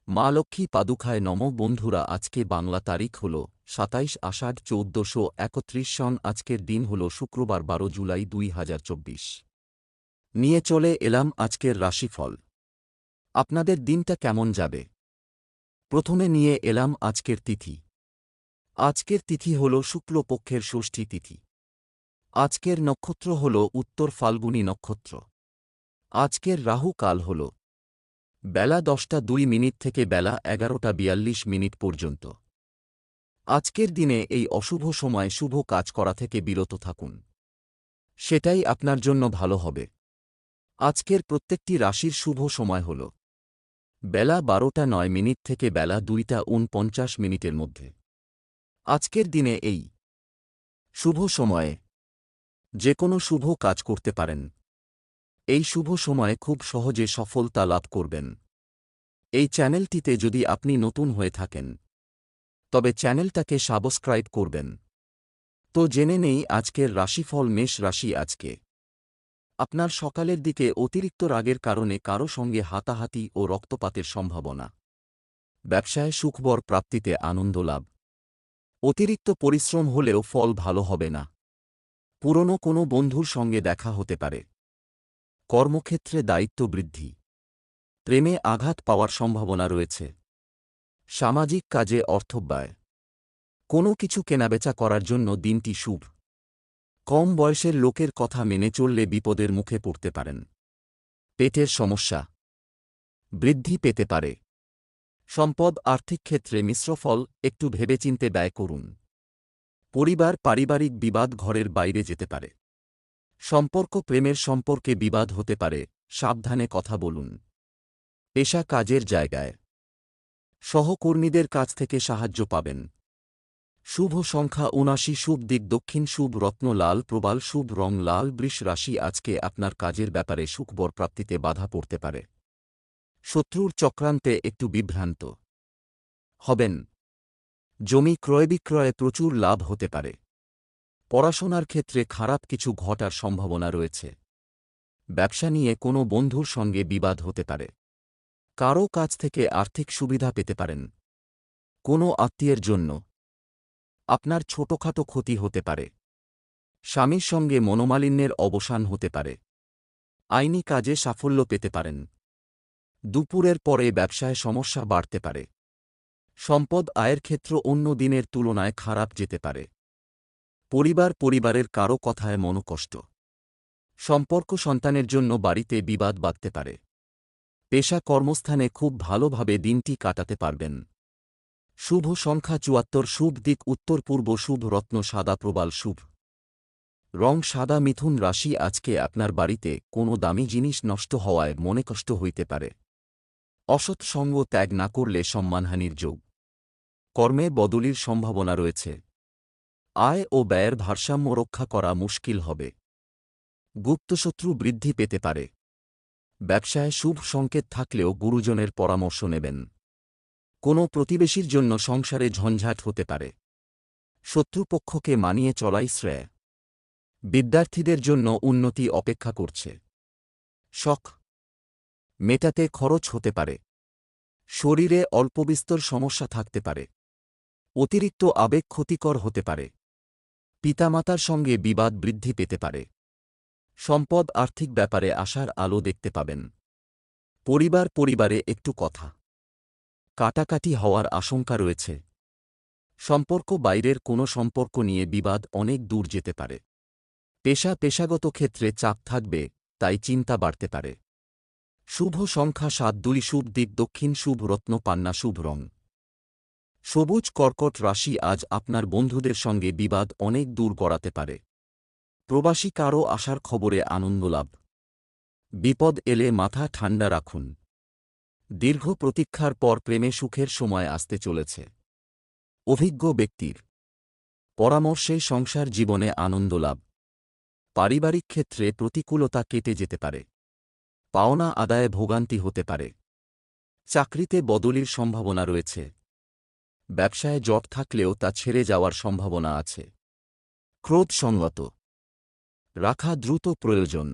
মা লক্ষ্মী পাদুকায় নমঃ। বন্ধুরা, আজকে বাংলা তারিখ হল ২৭ আষাঢ় ১৪৩১ সন। আজকের দিন হল শুক্রবার ১২ জুলাই ২০২৪। নিয়ে চলে এলাম আজকের রাশিফল। আপনাদের দিনটা কেমন যাবে? প্রথমে নিয়ে এলাম আজকের তিথি। আজকের তিথি হল শুক্লপক্ষের ষষ্ঠী তিথি। আজকের নক্ষত্র হল উত্তর ফাল্গুনী নক্ষত্র। আজকের রাহু কাল হল বেলা ১০টা ২ থেকে বেলা ১১টা ৪২ পর্যন্ত। আজকের দিনে এই অশুভ সময় শুভ কাজ করা থেকে বিরত থাকুন, সেটাই আপনার জন্য ভালো হবে। আজকের প্রত্যেকটি রাশির শুভ সময় হল বেলা ১২টা ৯ থেকে বেলা ২টা ৪৯ মধ্যে। আজকের দিনে এই শুভ সময়ে যে কোনো শুভ কাজ করতে পারেন। এই শুভ সময়ে খুব সহজে সফলতা লাভ করবেন। এই চ্যানেলটিতে যদি আপনি নতুন হয়ে থাকেন তবে চ্যানেলটাকে সাবস্ক্রাইব করবেন। তো জেনে নেই আজকের রাশিফল। মেষ রাশি। আজকে আপনার সকালের দিকে অতিরিক্ত রাগের কারণে কারো সঙ্গে হাতাহাতি ও রক্তপাতের সম্ভাবনা। ব্যবসায় সুখবর প্রাপ্তিতে আনন্দ লাভ। অতিরিক্ত পরিশ্রম হলেও ফল ভালো হবে না। পুরনো কোনো বন্ধুর সঙ্গে দেখা হতে পারে। কর্মক্ষেত্রে দায়িত্ব বৃদ্ধি। প্রেমে আঘাত পাওয়ার সম্ভাবনা রয়েছে। সামাজিক কাজে অর্থব্যয়। কোনো কিছু কেনাবেচা করার জন্য দিনটি শুভ। কম বয়সের লোকের কথা মেনে চললে বিপদের মুখে পড়তে পারেন। পেটের সমস্যা বৃদ্ধি পেতে পারে। সম্পদ আর্থিক ক্ষেত্রে মিশ্র ফল, একটু ভেবেচিন্তে ব্যয় করুন। পরিবার পারিবারিক বিবাদ ঘরের বাইরে যেতে পারে। সম্পর্ক প্রেমের সম্পর্কে বিবাদ হতে পারে, সাবধানে কথা বলুন। পেশা কাজের জায়গায় সহকর্মীদের কাছ থেকে সাহায্য পাবেন। শুভ সংখ্যা ৭৯। শুভ দিক দক্ষিণ। শুভ রত্ন লাল প্রবাল। শুভ রং লাল। বৃষ রাশি। আজকে আপনার কাজের ব্যাপারে সুখবর প্রাপ্তিতে বাধা পড়তে পারে। শত্রুর চক্রান্তে একটু বিভ্রান্ত হবেন। জমি ক্রয় বিক্রয়ে প্রচুর লাভ হতে পারে। পড়াশোনার ক্ষেত্রে খারাপ কিছু ঘটার সম্ভাবনা রয়েছে। ব্যবসা নিয়ে কোনো বন্ধুর সঙ্গে বিবাদ হতে পারে। কারও কাছ থেকে আর্থিক সুবিধা পেতে পারেন। কোনো আত্মীয়ের জন্য আপনার ছোটখাটো ক্ষতি হতে পারে। স্বামীর সঙ্গে মনোমালিন্যের অবসান হতে পারে। আইনি কাজে সাফল্য পেতে পারেন। দুপুরের পরে ব্যবসায় সমস্যা বাড়তে পারে। সম্পদ আয়ের ক্ষেত্র অন্য দিনের তুলনায় খারাপ যেতে পারে। পরিবারের কারও কথায় মনোকষ্ট। সম্পর্ক সন্তানের জন্য বাড়িতে বিবাদ বাধতে পারে। পেশা কর্মস্থানে খুব ভালোভাবে দিনটি কাটাতে পারবেন। শুভ সংখ্যা ৭৪। শুভ দিক উত্তর পূর্ব। শুভ রত্ন সাদা প্রবাল। শুভ রং সাদা। মিথুন রাশি। আজকে আপনার বাড়িতে কোনো দামি জিনিস নষ্ট হওয়ায় মনে কষ্ট হইতে পারে। অসৎ সঙ্গ ত্যাগ না করলে সম্মানহানির যোগ। কর্মে বদলির সম্ভাবনা রয়েছে। আয় ও ব্যয়ের ভারসাম্য রক্ষা করা মুশকিল হবে। গুপ্তশত্রু বৃদ্ধি পেতে পারে। ব্যবসায় শুভ সংকেত থাকলেও গুরুজনের পরামর্শ নেবেন। কোনো প্রতিবেশীর জন্য সংসারে ঝঞ্ঝাট হতে পারে। শত্রুপক্ষকে মানিয়ে চলাই শ্রেয়। বিদ্যার্থীদের জন্য উন্নতি অপেক্ষা করছে। শখ মেটাতে খরচ হতে পারে। শরীরে অল্পবিস্তর সমস্যা থাকতে পারে। অতিরিক্ত আবেগ ক্ষতিকর হতে পারে। পিতামাতার সঙ্গে বিবাদ বৃদ্ধি পেতে পারে। সম্পদ আর্থিক ব্যাপারে আশার আলো দেখতে পাবেন। পরিবারে একটু কথা কাটাকাটি হওয়ার আশঙ্কা রয়েছে। সম্পর্ক বাইরের কোনো সম্পর্ক নিয়ে বিবাদ অনেক দূর যেতে পারে। পেশাগত ক্ষেত্রে চাপ থাকবে, তাই চিন্তা বাড়তে পারে। শুভ সংখ্যা ৭। শুভ দিক দক্ষিণ। শুভ রত্ন পান্না। শুভ রং সবুজ। কর্কট রাশি। আজ আপনার বন্ধুদের সঙ্গে বিবাদ অনেক দূর গড়াতে পারে। প্রবাসী কারও আসার খবরে আনন্দ লাভ। বিপদ এলে মাথা ঠান্ডা রাখুন। দীর্ঘ প্রতীক্ষার পর প্রেমে সুখের সময় আসতে চলেছে। অভিজ্ঞ ব্যক্তির পরামর্শে সংসার জীবনে আনন্দ লাভ। পারিবারিক ক্ষেত্রে প্রতিকূলতা কেটে যেতে পারে। পাওনা আদায়ে ভোগান্তি হতে পারে। চাকরিতে বদলির সম্ভাবনা রয়েছে। ব্যবসায় জট থাকলেও তা ছেড়ে যাওয়ার সম্ভাবনা আছে। ক্রোধ সঙ্গত রাখা দ্রুত প্রয়োজন।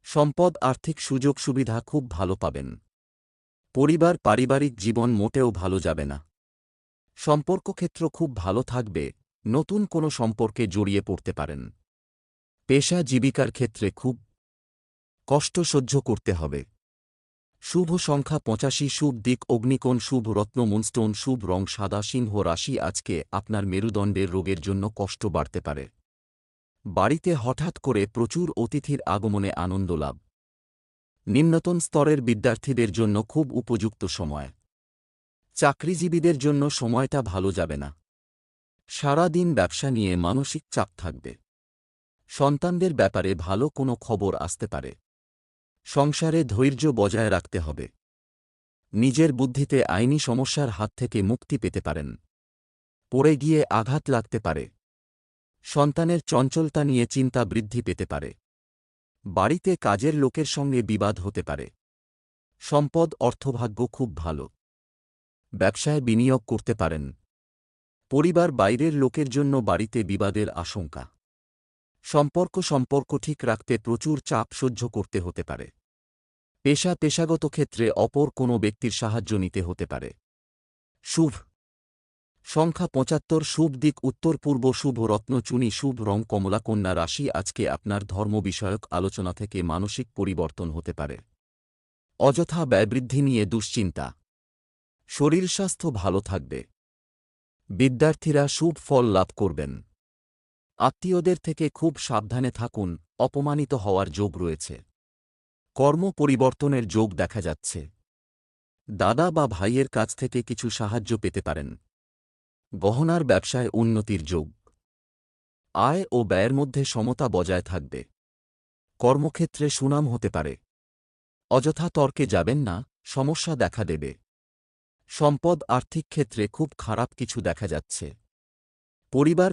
সম্পদ আর্থিক সুযোগ সুবিধা খুব ভালো পাবেন। পরিবার পারিবারিক জীবন মোটেও ভালো যাবে না। সম্পর্ক ক্ষেত্র খুব ভালো থাকবে, নতুন কোনো সম্পর্কে জড়িয়ে পড়তে পারেন। পেশা জীবিকার ক্ষেত্রে খুব কষ্ট সহ্য করতে হবে। শুভ সংখ্যা ৮৫, শুভ দিক অগ্নিকোণ, শুভ রত্ন মুনস্টোন, শুভ রং সাদা। সিংহ রাশি, আজকে আপনার মেরুদণ্ডের রোগের জন্য কষ্ট বাড়তে পারে। বাড়িতে হঠাৎ করে প্রচুর অতিথির আগমনে আনন্দ লাভ। নিম্নতন স্তরের বিদ্যার্থীদের জন্য খুব উপযুক্ত সময়। চাকরিজীবীদের জন্য সময়টা ভালো যাবে না। সারা দিন ব্যবসা নিয়ে মানসিক চাপ থাকবে। সন্তানদের ব্যাপারে ভালো কোনো খবর আসতে পারে। সংসারে ধৈর্য বজায় রাখতে হবে। নিজের বুদ্ধিতে আইনি সমস্যার হাত থেকে মুক্তি পেতে পারেন। পড়ে গিয়ে আঘাত লাগতে পারে। সন্তানের চঞ্চলতা নিয়ে চিন্তা বৃদ্ধি পেতে পারে। বাড়িতে কাজের লোকের সঙ্গে বিবাদ হতে পারে। সম্পদ অর্থভাগ্য খুব ভালো। ব্যবসায় বিনিয়োগ করতে পারেন। পরিবার বাইরের লোকের জন্য বাড়িতে বিবাদের আশঙ্কা। সম্পর্ক ঠিক রাখতে প্রচুর চাপ সহ্য করতে হতে পারে। পেশাগত ক্ষেত্রে অপর কোনো ব্যক্তির সাহায্য নিতে হতে পারে। শুভ সংখ্যা ৭৫, শুভ দিক উত্তর পূর্ব, শুভ রত্ন চুনি, শুভ রং কমলা। কন্যা রাশি, আজকে আপনার ধর্ম বিষয়ক আলোচনা থেকে মানসিক পরিবর্তন হতে পারে। অযথা ব্যয়বৃদ্ধি নিয়ে দুশ্চিন্তা। শরীর স্বাস্থ্য ভালো থাকবে। বিদ্যার্থীরা শুভ ফল লাভ করবেন। আত্মীয়দের থেকে খুব সাবধানে থাকুন, অপমানিত হওয়ার যোগ রয়েছে। কর্ম পরিবর্তনের যোগ দেখা যাচ্ছে। দাদা বা ভাইয়ের কাছ থেকে কিছু সাহায্য পেতে পারেন। গহনার ব্যবসায় উন্নতির যোগ। আয় ও ব্যয়ের মধ্যে সমতা বজায় থাকবে। কর্মক্ষেত্রে সুনাম হতে পারে। অযথা তর্কে যাবেন না, সমস্যা দেখা দেবে। সম্পদ আর্থিক ক্ষেত্রে খুব খারাপ কিছু দেখা যাচ্ছে।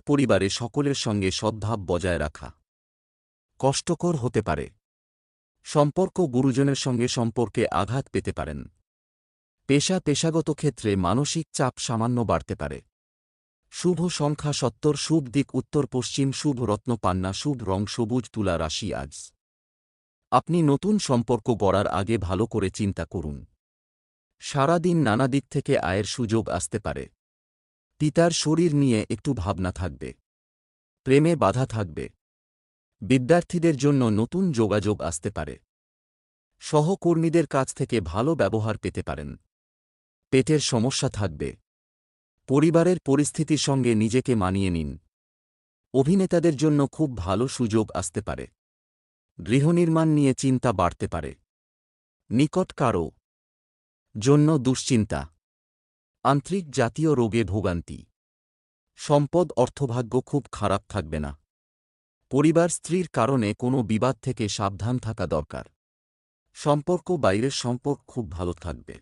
পরিবারে সকলের সঙ্গে সদ্ভাব বজায় রাখা কষ্টকর হতে পারে। সম্পর্ক গুরুজনের সঙ্গে সম্পর্কে আঘাত পেতে পারেন। পেশাগত ক্ষেত্রে মানসিক চাপ সামান্য বাড়তে পারে। শুভ সংখ্যা ৭০, শুভ দিক উত্তর পশ্চিম, শুভ রত্ন পান্না, শুভ রং সবুজ। তুলা রাশি, আজ আপনি নতুন সম্পর্ক গড়ার আগে ভালো করে চিন্তা করুন। সারা দিন নানা দিক থেকে আয়ের সুযোগ আসতে পারে। পিতার শরীর নিয়ে একটু ভাবনা থাকবে। প্রেমে বাধা থাকবে। বিদ্যার্থীদের জন্য নতুন যোগাযোগ আসতে পারে। সহকর্মীদের কাছ থেকে ভালো ব্যবহার পেতে পারেন। পেটের সমস্যা থাকবে। পরিবারের পরিস্থিতির সঙ্গে নিজেকে মানিয়ে নিন। অভিনেতাদের জন্য খুব ভালো সুযোগ আসতে পারে। গৃহনির্মাণ নিয়ে চিন্তা বাড়তে পারে। নিকট কারও জন্য দুশ্চিন্তা। আন্ত্রিক জাতীয় রোগে ভোগান্তি। সম্পদ অর্থভাগ্য খুব খারাপ থাকবে না। পরিবার স্ত্রীর কারণে কোনো বিবাদ থেকে সাবধান থাকা দরকার। সম্পর্ক বাইরের সম্পর্ক খুব ভালো থাকবে।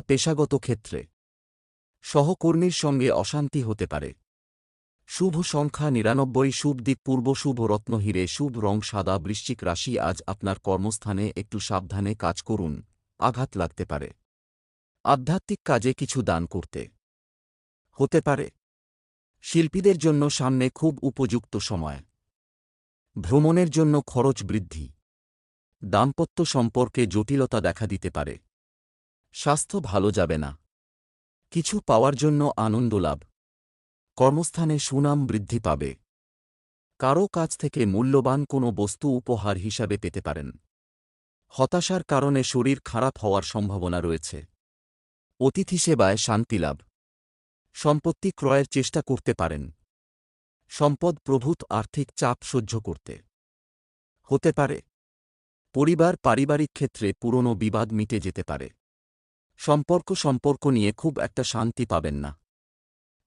পেশাগত ক্ষেত্রে সহকর্মীর সঙ্গে অশান্তি হতে পারে। শুভ সংখ্যা ৯৯, শুভ দিক পূর্ব, শুভ রত্ন হিরে, শুভ রং সাদা। বৃশ্চিক রাশি, আজ আপনার কর্মস্থানে একটু সাবধানে কাজ করুন, আঘাত লাগতে পারে। আধ্যাত্মিক কাজে কিছু দান করতে হতে পারে। শিল্পীদের জন্য সামনে খুব উপযুক্ত সময়। ভ্রমণের জন্য খরচ বৃদ্ধি। দাম্পত্য সম্পর্কে জটিলতা দেখা দিতে পারে। স্বাস্থ্য ভালো যাবে না। কিছু পাওয়ার জন্য আনন্দ লাভ। কর্মস্থানে সুনাম বৃদ্ধি পাবে। কারও কাছ থেকে মূল্যবান কোনো বস্তু উপহার হিসাবে পেতে পারেন। হতাশার কারণে শরীর খারাপ হওয়ার সম্ভাবনা রয়েছে। অতিথি সেবায় শান্তিলাভ। সম্পত্তি ক্রয়ের চেষ্টা করতে পারেন। সম্পদ প্রভূত আর্থিক চাপ সহ্য করতে হতে পারে। পারিবারিক ক্ষেত্রে পুরনো বিবাদ মিটে যেতে পারে। সম্পর্ক নিয়ে খুব একটা শান্তি পাবেন না।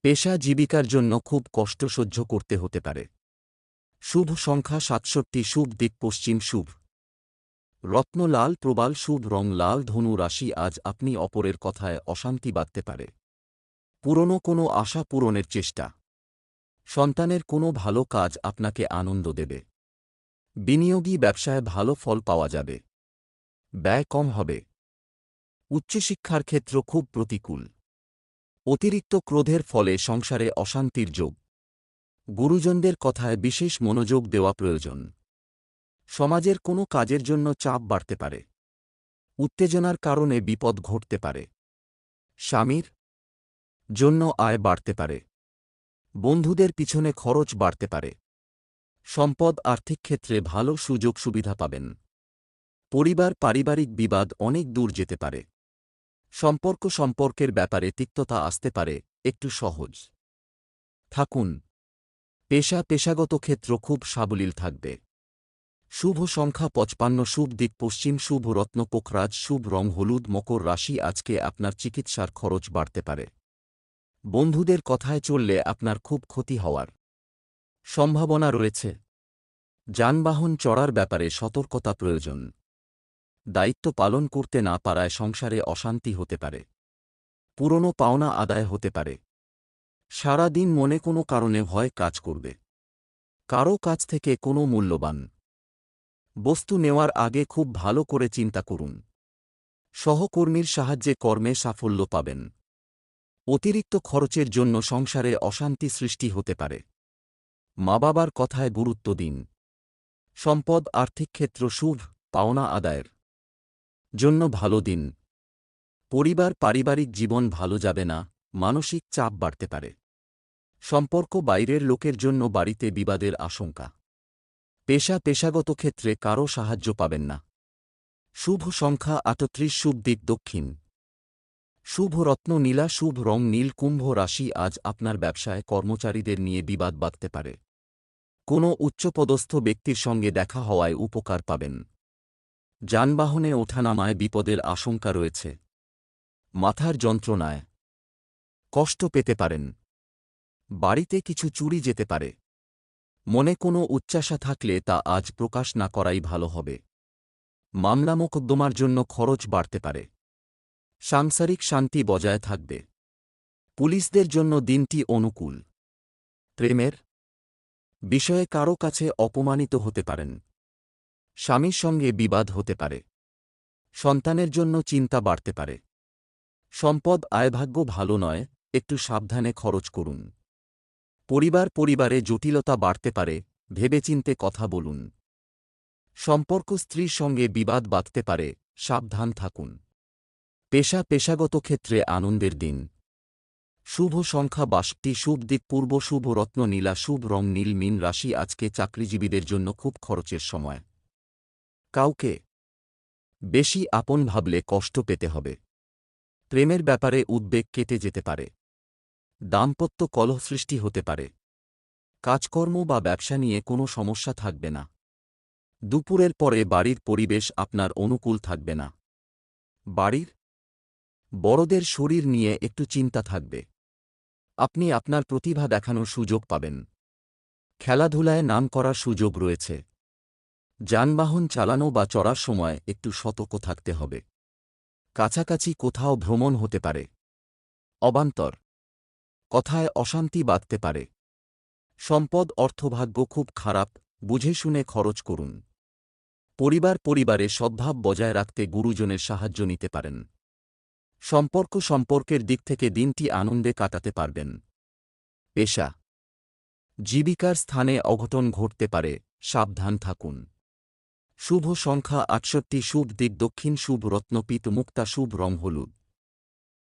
পেশা জীবিকার জন্য খুব কষ্ট সহ্য করতে হতে পারে। শুভ সংখ্যা ৬৭, শুভ দিক পশ্চিম, শুভ রত্ন লাল প্রবাল, শুভ রং লাল। ধনু রাশি, আজ আপনি অপরের কথায় অশান্তি বাঁধতে পারে। পুরনো কোনো আশা পূরণের চেষ্টা। সন্তানের কোনো ভালো কাজ আপনাকে আনন্দ দেবে। বিনিয়োগী ব্যবসায় ভালো ফল পাওয়া যাবে। ব্যয় কম হবে। উচ্চশিক্ষার ক্ষেত্র খুব প্রতিকূল। অতিরিক্ত ক্রোধের ফলে সংসারে অশান্তির যোগ। গুরুজনদের কথায় বিশেষ মনোযোগ দেওয়া প্রয়োজন। সমাজের কোনো কাজের জন্য চাপ বাড়তে পারে। উত্তেজনার কারণে বিপদ ঘটতে পারে। স্বামীর জন্য আয় বাড়তে পারে। বন্ধুদের পিছনে খরচ বাড়তে পারে। সম্পদ আর্থিক ক্ষেত্রে ভালো সুযোগ সুবিধা পাবেন। পরিবার পারিবারিক বিবাদ অনেক দূর যেতে পারে। সম্পর্কের ব্যাপারে তিক্ততা আসতে পারে, একটু সহজ থাকুন। পেশাগত ক্ষেত্র খুব সাবলীল থাকবে। শুভ সংখ্যা 55, শুভ দিক পশ্চিম, শুভ রত্ন পোখরাজ, শুভ রং হলুদ। মকর রাশি, আজকে আপনার চিকিৎসার খরচ বাড়তে পারে। বন্ধুদের কথায় চললে আপনার খুব ক্ষতি হওয়ার সম্ভাবনা রয়েছে। যানবাহন চড়ার ব্যাপারে সতর্কতা প্রয়োজন। দায়িত্ব পালন করতে না পারায় সংসারে অশান্তি হতে পারে। পুরনো পাওনা আদায় হতে পারে। সারা দিন মনে কোনো কারণে ভয় কাজ করবে। কারও কাছ থেকে কোনো মূল্যবান বস্তু নেওয়ার আগে খুব ভালো করে চিন্তা করুন। সহকর্মীর সাহায্যে কর্মে সাফল্য পাবেন। অতিরিক্ত খরচের জন্য সংসারে অশান্তি সৃষ্টি হতে পারে। মা বাবার কথায় গুরুত্ব দিন। সম্পদ আর্থিক ক্ষেত্র শুভ, পাওনা আদায়ের জন্য ভালো দিন। পরিবার পারিবারিক জীবন ভালো যাবে না, মানসিক চাপ বাড়তে পারে। সম্পর্ক বাইরের লোকের জন্য বাড়িতে বিবাদের আশঙ্কা। পেশাগত ক্ষেত্রে কারও সাহায্য পাবেন না। শুভ সংখ্যা 38, শুভ দিক দক্ষিণ, শুভ রত্ন নীলা, শুভ রং নীল। কুম্ভ রাশি, আজ আপনার ব্যবসায় কর্মচারীদের নিয়ে বিবাদ বাধতে পারে। কোনো উচ্চপদস্থ ব্যক্তির সঙ্গে দেখা হওয়ায় উপকার পাবেন। যানবাহনে ওঠানামায় বিপদের আশঙ্কা রয়েছে। মাথার যন্ত্রণায় কষ্ট পেতে পারেন। বাড়িতে কিছু চুরি যেতে পারে। মনে কোনো উচ্চাশা থাকলে তা আজ প্রকাশ না করাই ভালো হবে। মামলা মোকদ্দমার জন্য খরচ বাড়তে পারে। সাংসারিক শান্তি বজায় থাকবে। পুলিশদের জন্য দিনটি অনুকূল। প্রেমের বিষয়ে কারও কাছে অপমানিত হতে পারেন। স্বামীর সঙ্গে বিবাদ হতে পারে। সন্তানের জন্য চিন্তা বাড়তে পারে। সম্পদ আয়ভাগ্য ভালো নয়, একটু সাবধানে খরচ করুন। পরিবারে জটিলতা বাড়তে পারে, ভেবেচিন্তে কথা বলুন। সম্পর্ক স্ত্রীর সঙ্গে বিবাদ বাধতে পারে, সাবধান থাকুন। পেশাগত ক্ষেত্রে আনন্দের দিন। শুভ সংখ্যা 62, শুভ দিক পূর্ব, শুভ রত্ন নীলা, শুভ রং নীল। মীন রাশি, আজকে চাকরিজীবীদের জন্য খুব খরচের সময়। কাউকে বেশি আপন ভাবলে কষ্ট পেতে হবে। প্রেমের ব্যাপারে উদ্বেগ কেটে যেতে পারে। দাম্পত্য কলহ সৃষ্টি হতে পারে। কাজকর্ম বা ব্যবসা নিয়ে কোনো সমস্যা থাকবে না। দুপুরের পরে বাড়ির পরিবেশ আপনার অনুকূল থাকবে না। বাড়ির বড়দের শরীর নিয়ে একটু চিন্তা থাকবে। আপনি আপনার প্রতিভা দেখানোর সুযোগ পাবেন। খেলাধুলায় নাম করার সুযোগ রয়েছে। যানবাহন চালানো বা চড়ার সময় একটু সতর্ক থাকতে হবে। কাছাকাছি কোথাও ভ্রমণ হতে পারে। অবান্তর কথায় অশান্তি বাধতে পারে। সম্পদ অর্থভাগ্য খুব খারাপ, বুঝে শুনে খরচ করুন। পরিবারে সদ্ভাব বজায় রাখতে গুরুজনের সাহায্য নিতে পারেন। সম্পর্কের দিক থেকে দিনটি আনন্দে কাটাতে পারবেন। পেশা জীবিকার স্থানে অঘটন ঘটতে পারে, সাবধান থাকুন। শুভ সংখ্যা 68, শুভ দিক দক্ষিণ, শুভ রত্ন পীত মুক্তা, শুভ রং হলুদ।